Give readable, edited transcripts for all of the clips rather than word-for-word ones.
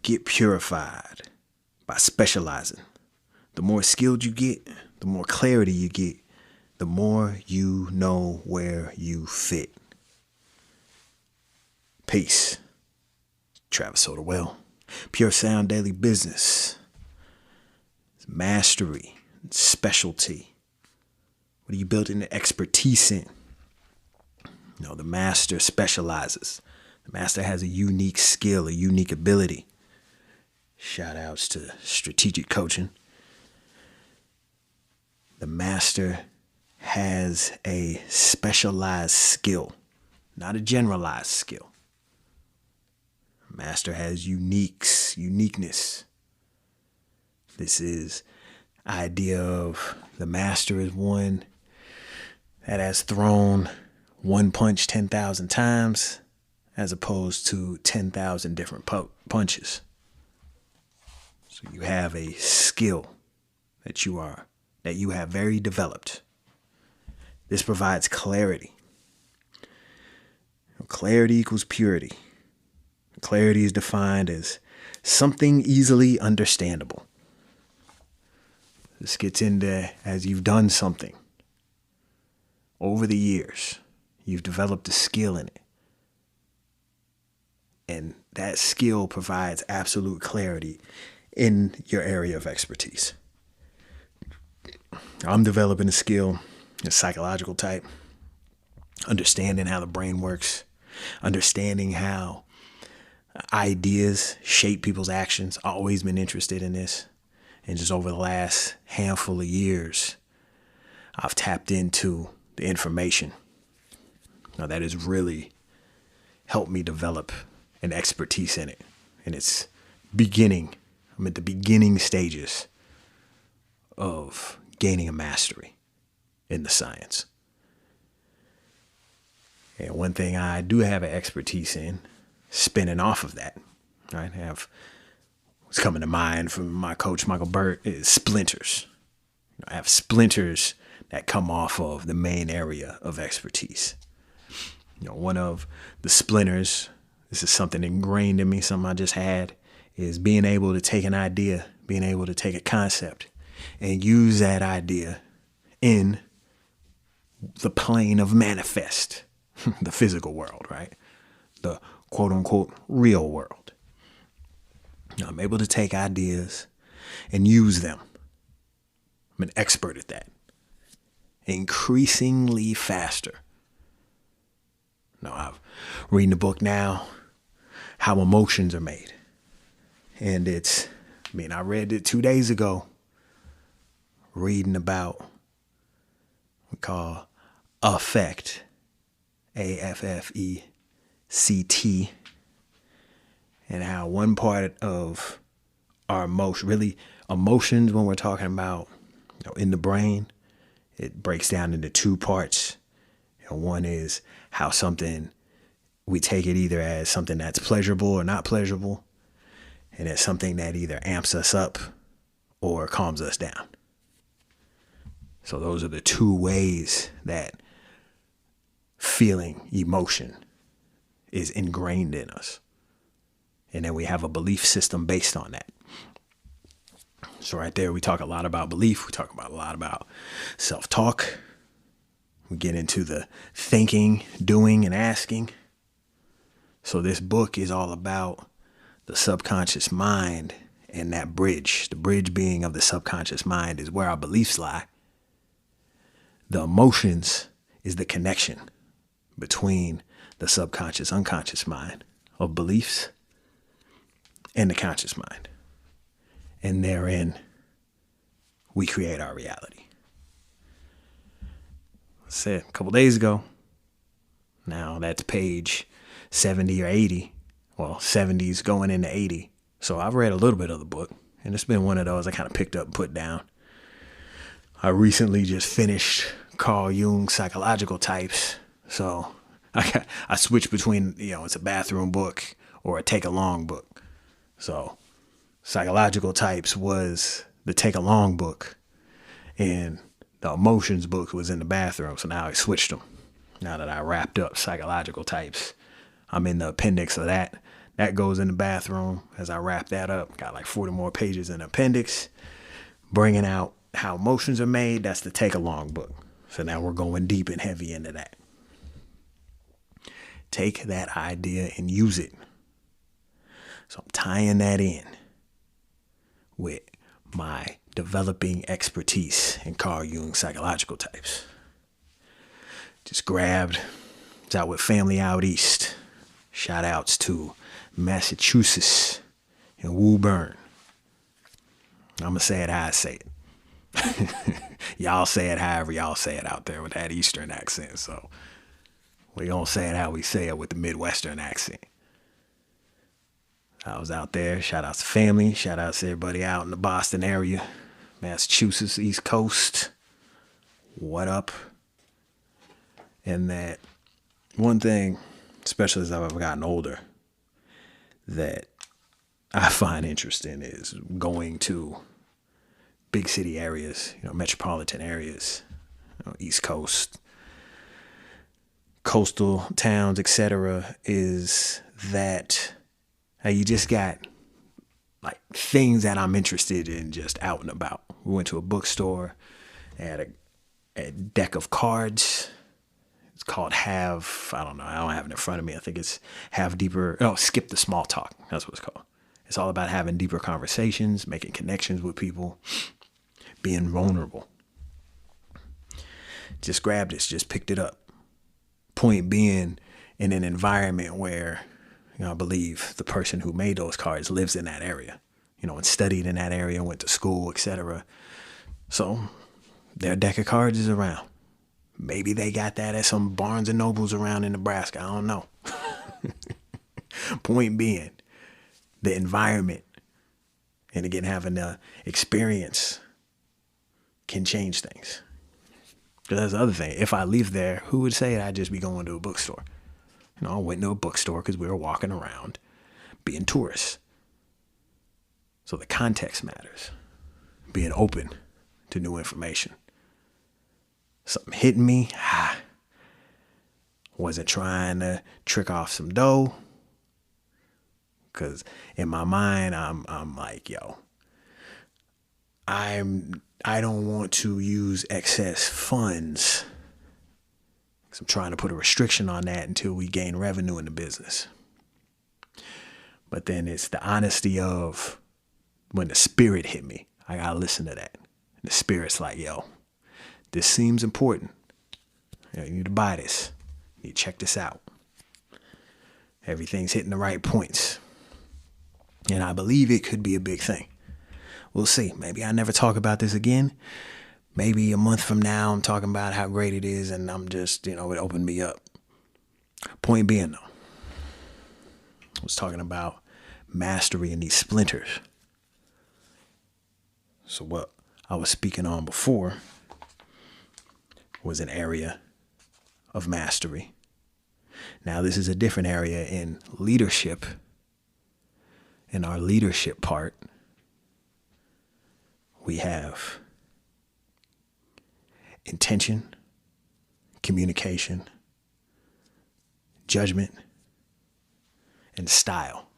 get purified by specializing. The more skilled you get, the more clarity you get, the more you know where you fit. Peace. Travis Soderwell. Pure Sound Daily Business. Mastery. Specialty. What are you building the expertise in? The master specializes. The master has a unique skill, a unique ability. Shout outs to strategic coaching. The master has a specialized skill, not a generalized skill. Master has uniqueness. This is idea of the master is one that has thrown one punch 10,000 times as opposed to 10,000 different punches. So you have a skill that you have very developed. This provides clarity. Clarity equals purity. Clarity is defined as something easily understandable. This gets into as you've done something over the years, you've developed a skill in it. And that skill provides absolute clarity in your area of expertise. I'm developing a skill, a psychological type, understanding how the brain works, understanding how ideas shape people's actions. I've always been interested in this. And just over the last handful of years, I've tapped into the information. Now that has really helped me develop an expertise in it. And it's beginning. I'm at the beginning stages of gaining a mastery in the science. And one thing I do have an expertise in, spinning off of that, right? What's coming to mind from my coach, Michael Burt, is splinters. I have splinters that come off of the main area of expertise. One of the splinters, this is something ingrained in me, something I just had, is being able to take an idea, being able to take a concept and use that idea in the plane of manifest, the physical world, right? The quote unquote real world. I'm able to take ideas and use them. I'm an expert at that. Increasingly faster. I'm reading a book now, How Emotions Are Made. And I read it 2 days ago, reading about what we call affect, AFFECT, and how one part of our emotions, when we're talking about in the brain, it breaks down into two parts. One is how something, we take it either as something that's pleasurable or not pleasurable, and it's something that either amps us up or calms us down. So those are the two ways that feeling, emotion is ingrained in us. And then we have a belief system based on that. So right there, we talk a lot about belief. We talk about a lot about self-talk. We get into the thinking, doing, and asking. So this book is all about the subconscious mind and that bridge. The bridge being of the subconscious mind is where our beliefs lie. The emotions is the connection between the subconscious, unconscious mind of beliefs and the conscious mind. And therein, we create our reality. I said a couple days ago, now that's page 70 or 80. Well, 70's going into 80. So I've read a little bit of the book, and it's been one of those I kind of picked up and put down. I recently just finished Carl Jung's Psychological Types. So I switched between, it's a bathroom book or a take-along book. So Psychological Types was the take-along book, and the emotions book was in the bathroom. So now I switched them. Now that I wrapped up Psychological Types, I'm in the appendix of that. That goes in the bathroom as I wrap that up. Got like 40 more pages in the appendix. Bringing out how motions are made. That's the take along book. So now we're going deep and heavy into that. Take that idea and use it. So I'm tying that in with my developing expertise in Carl Jung's psychological types. Just grabbed, was out with family out east. Shout outs to Massachusetts and Woburn. I'm going to say it how I say it. Y'all say it however y'all say it out there with that Eastern accent. So we going to say it how we say it with the Midwestern accent. I was out there. Shout out to family. Shout out to everybody out in the Boston area. Massachusetts, East Coast. What up? And that one thing, especially as I've gotten older, that I find interesting is going to big city areas, metropolitan areas, East Coast, coastal towns, etc. Is that you just got like things that I'm interested in just out and about. We went to a bookstore, had a deck of cards. It's called I don't know, I don't have it in front of me. I think it's Skip the Small Talk. That's what it's called. It's all about having deeper conversations, making connections with people, being vulnerable. Just grabbed this, just picked it up. Point being, in an environment where, I believe the person who made those cards lives in that area, and studied in that area, went to school, etc. So their deck of cards is around. Maybe they got that at some Barnes and Nobles around in Nebraska. I don't know. Point being, the environment, and again, having the experience can change things. Because that's the other thing. If I leave there, who would say I'd just be going to a bookstore? I went to a bookstore because we were walking around being tourists. So the context matters. Being open to new information. Something hitting me. Wasn't trying to trick off some dough. Because in my mind, I'm like, I don't want to use excess funds. I'm trying to put a restriction on that until we gain revenue in the business. But then it's the honesty of when the spirit hit me. I got to listen to that. And the spirit's like, this seems important. You need to buy this. You need to check this out. Everything's hitting the right points. And I believe it could be a big thing. We'll see. Maybe I never talk about this again. Maybe a month from now, I'm talking about how great it is, and I'm just, it opened me up. Point being, though, I was talking about mastery and these splinters. So what I was speaking on before was an area of mastery. Now, this is a different area in leadership. In our leadership part, we have intention, communication, judgment, and style.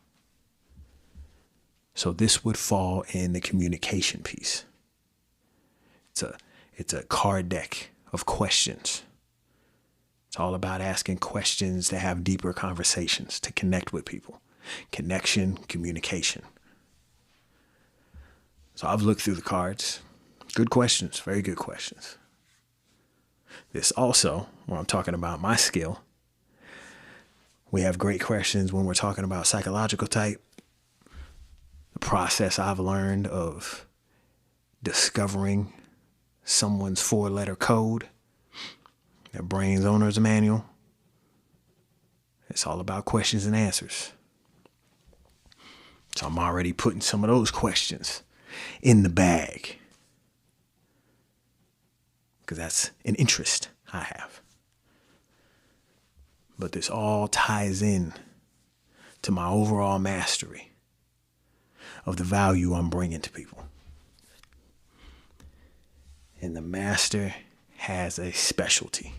So this would fall in the communication piece. It's a card deck of questions. It's all about asking questions to have deeper conversations, to connect with people. Connection, communication. So I've looked through the cards. Good questions, very good questions. This also, when I'm talking about my skill, we have great questions when we're talking about psychological type. The process I've learned of discovering someone's 4-letter code, their brain's owner's manual. It's all about questions and answers. So I'm already putting some of those questions in the bag. Because that's an interest I have. But this all ties in to my overall mastery of the value I'm bringing to people. And the master has a specialty.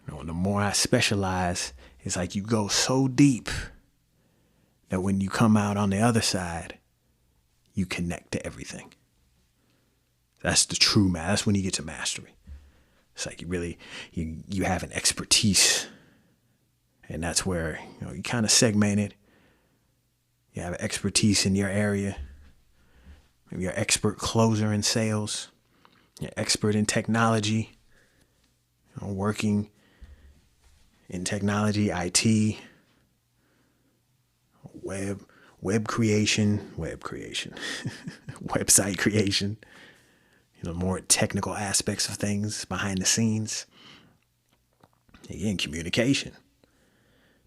The more I specialize It's like you go so deep that when you come out on the other side, you connect to everything. That's the true master. That's when you get to mastery. It's like you have an expertise. And that's where, you kind of segment it. You have expertise in your area. Maybe you're an expert closer in sales. You're expert in technology. Working in technology, IT, web creation, website creation. More technical aspects of things behind the scenes. Again, communication.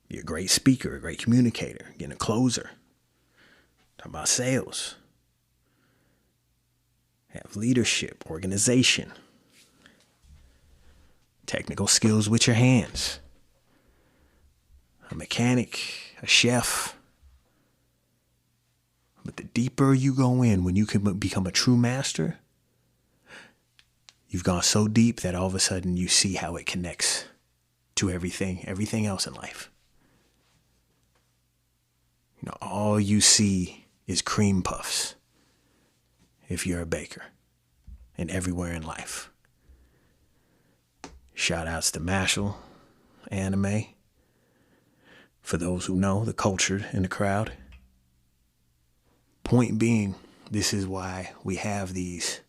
Be a great speaker, a great communicator, getting a closer. Talk about sales. Have leadership, organization. Technical skills with your hands. A mechanic, a chef. But the deeper you go in, when you can become a true master, you've gone so deep that all of a sudden you see how it connects to everything else in life. All you see is cream puffs if you're a baker, and everywhere in life. Shout outs to Mashal Anime. For those who know, the cultured in the crowd. Point being, this is why we have these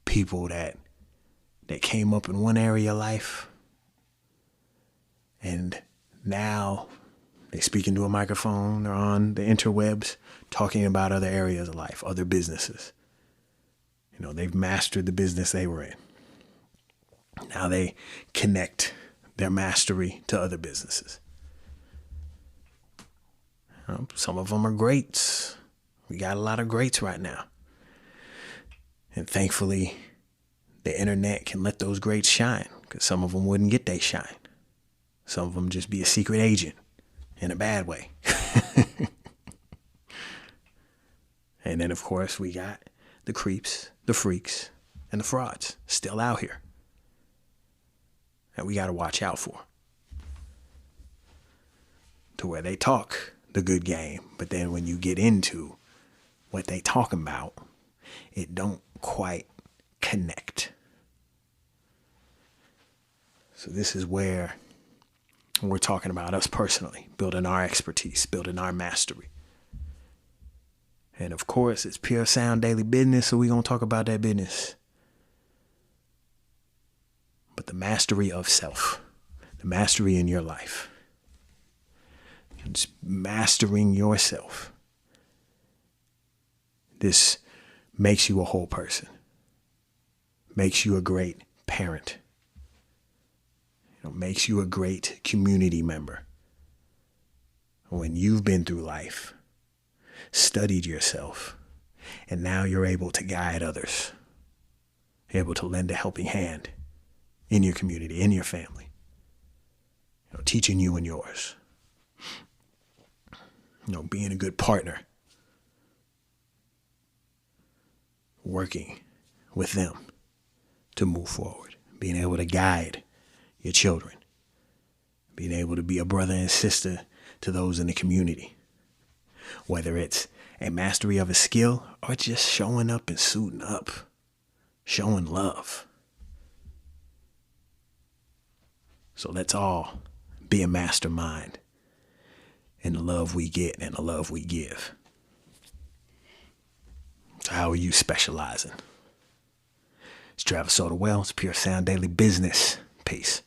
people that came up in one area of life, and now they speak into a microphone, they're on the interwebs talking about other areas of life, other businesses. They've mastered the business they were in. Now they connect their mastery to other businesses. Some of them are greats. We got a lot of greats right now. And thankfully, the internet can let those greats shine, because some of them wouldn't get they shine. Some of them just be a secret agent in a bad way. And then, of course, we got the creeps, the freaks, and the frauds still out here that we got to watch out for. To where they talk the good game, but then when you get into what they talking about, it don't quite connect. So this is where we're talking about us personally, building our expertise, building our mastery. And of course, it's Pure Sound Daily Business, so we're going to talk about that business. But the mastery of self, the mastery in your life, just mastering yourself. This makes you a whole person, makes you a great parent, makes you a great community member. When you've been through life, studied yourself, and now you're able to guide others, able to lend a helping hand in your community, in your family, teaching you and yours, being a good partner, working with them to move forward, being able to guide your children, being able to be a brother and sister to those in the community, whether it's a mastery of a skill or just showing up and suiting up, showing love. So let's all be a mastermind in the love we get and the love we give. So how are you specializing? It's Travis Soda Wells, Pure Sound Daily Business. Peace.